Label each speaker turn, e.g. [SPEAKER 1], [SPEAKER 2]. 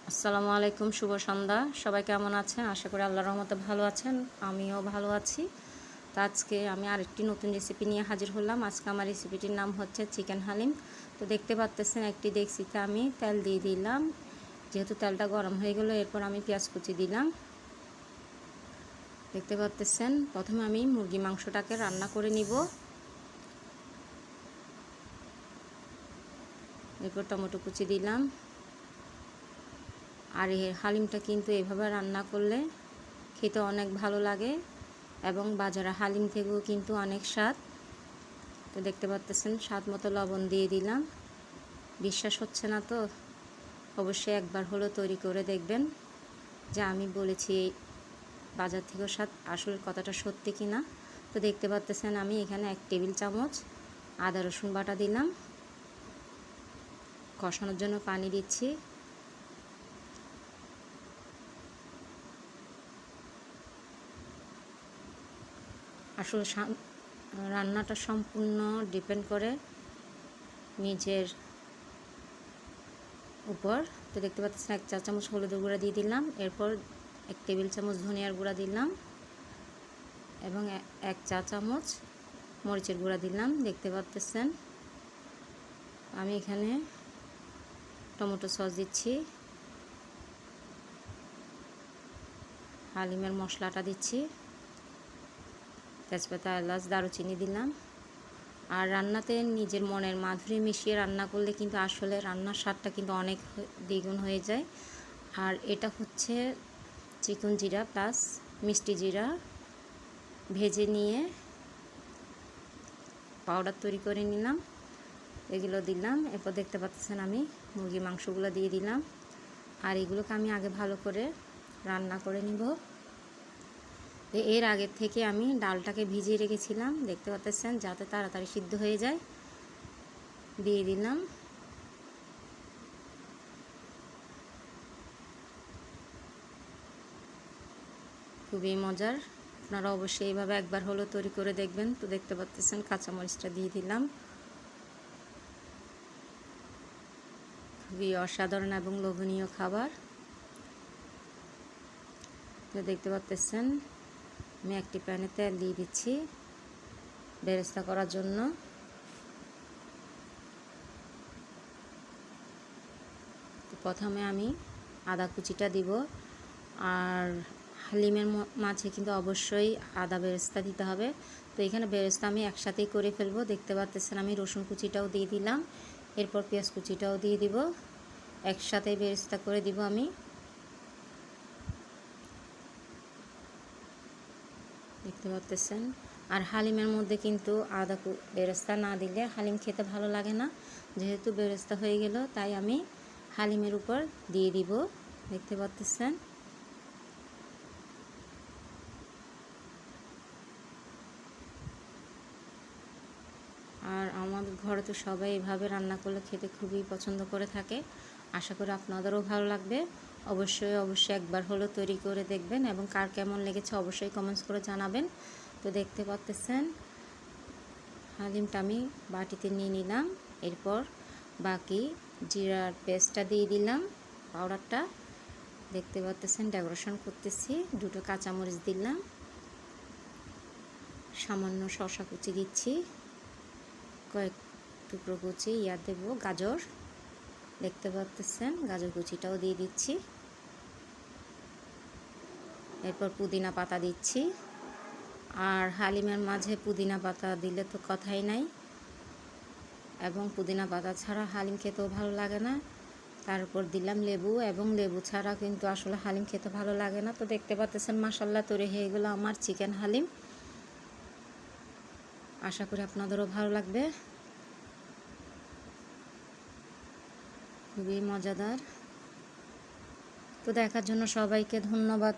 [SPEAKER 1] আসসালামু আলাইকুম, শুভ সন্ধ্যা। সবাই কেমন আছেন? আশা করি আল্লাহর রহমতে ভালো আছেন। আমিও ভালো আছি। তো আজকে আমি আরেকটি নতুন রেসিপি নিয়ে হাজির হলাম। আজকে আমার রেসিপিটির নাম হচ্ছে চিকেন হালিম। তো দেখতে পাচ্তেছেন একটি ডেকচিতে আমি তেল দিয়ে দিলাম। যেহেতু তেলটা গরম হয়ে গেল, এরপর আমি পেঁয়াজ কুচি দিলাম। দেখতে পাচ্তেছেন প্রথমে আমি মুরগি মাংসটাকে রান্না করে নিব। এরপর টমেটো কুচি দিলাম। আর এই হালিমটা কিন্তু এভাবে রান্না করলে খেতে অনেক ভালো লাগে এবং বাজারে হালিম থেকেও কিন্তু অনেক স্বাদ। তো দেখতে পাচ্তেছেন স্বাদ মতো লবণ দিয়ে দিলাম। বিশ্বাস হচ্ছে না তো? অবশ্যই একবার হলো তৈরি করে দেখবেন যে আমি বলেছি বাজার থেকেও স্বাদ আসলে কথাটা সত্যি কি না। তো দেখতে পাচ্তেছেন আমি এখানে 1 টেবিল চামচ আদা রসুন বাটা দিলাম। কষানোর জন্য পানি দিচ্ছি। আসলে রান্নাটা সম্পূর্ণ ডিপেন্ড করে নিজের উপর। তো দেখতে পাচ্ছেন 1 চা চামচ হলুদের গুঁড়া দিয়ে দিলাম। এরপর 1 টেবিল চামচ ধনিয়ার গুঁড়া দিলাম এবং 1 চা চামচ মরিচের গুঁড়া দিলাম। দেখতে পাচ্ছেন আমি এখানে টমেটো সস দিচ্ছি, হালিমের মশলাটা দিচ্ছি, তেজপাতা, এলাচ, দারুচিনি দিলাম। আর রান্নাতে নিজের মনের মাধুরী মিশিয়ে রান্না করলে কিন্তু আসলে রান্নার স্বাদটা কিন্তু অনেক দ্বিগুণ হয়ে যায়। আর এটা হচ্ছে চিকন জিরা প্লাস মিষ্টি জিরা ভেজে নিয়ে পাউডার তৈরি করে নিলাম, এগুলো দিলাম। এরপর দেখতে পাচ্ছেন আমি মুরগি মাংসগুলো দিয়ে দিলাম। আর এগুলোকে আমি আগে ভালো করে রান্না করে নিব। এর আগে থেকে আমি ডালটাকে ভিজিয়ে রেখেছিলাম, দেখতে পাচ্ছেন, যাতে তাড়াতাড়ি সিদ্ধ হয়ে যায়। দিয়ে দিলাম। খুবই মজার, আপনারা অবশ্যই এইভাবে একবার হলো তৈরি করে দেখবেন। তো দেখতে পাচ্ছেন কাঁচামরিচটা দিয়ে দিলাম। খুবই অসাধারণ এবং লোভনীয় খাবার। তো দেখতে পাচ্ছেন আমি একটি প্যানে তেল দিয়ে দিচ্ছি বেরেস্তা করার জন্য। তো প্রথমে আমি আদা কুচিটা দিব। আর হালিমের মাঝে কিন্তু অবশ্যই আদা বেরেস্তা দিতে হবে। তো এখানে বেরেস্তা আমি একসাথেই করে ফেলবো। দেখতে পাচ্ছেন আমি রসুন কুচিটাও দিয়ে দিলাম, এরপর পেঁয়াজ কুচিটাও দিয়ে দিব, একসাথেই বেরেস্তা করে দিব আমি। দেখতে পাচ্ছেন। আর হালিমের মধ্যে কিন্তু আদা বেরেস্তা না দিলে হালিম খেতে ভালো লাগে না। যেহেতু বেরেস্তা হয়ে গেল, তাই আমি হালিমের উপর দিয়ে দিব। দেখতে পাচ্ছেন। আর আমাদের ঘরে তো সবাই এভাবে রান্না করলে খেতে খুবই পছন্দ করে থাকে। আশা করি আপনাদেরও ভালো লাগবে। অবশ্যই একবার হলো তৈরি করে দেখবেন এবং কার কেমন লেগেছে অবশ্যই কমেন্টস করে জানাবেন। তো দেখতে পাচ্ছেন হালিমটা আমি বাটিতে নিয়ে নিলাম। এরপর বাকি জিরার পেস্টটা দিয়ে দিলাম, পাউডারটা। দেখতে পাচ্ছেন ডেকোরেশন করতেছি, 2টো কাঁচামরিচ দিলাম, সামান্য শসা কুচি দিচ্ছি, কয়েক টুকরো কুচি দেব গাজর। দেখতে পাচ্ছেন গাজর কুচিটাও দিয়ে দিচ্ছি। এরপর পুদিনা পাতা দিচ্ছি। আর হালিমের মাঝে পুদিনা পাতা দিলে তো কথাই নাই, এবং পুদিনা পাতা ছাড়া হালিম খেতেও ভালো লাগে না। তারপর দিলাম লেবু, এবং লেবু ছাড়া কিন্তু আসলে হালিম খেতে ভালো লাগে না। তো দেখতে পাচ্ছেন মাশাআল্লাহ তৈরি হয়ে গেল আমার চিকেন হালিম। আশা করি আপনাদেরও ভালো লাগবে। খুবই মজাদার। তো দেখার জন্য সবাইকে ধন্যবাদ।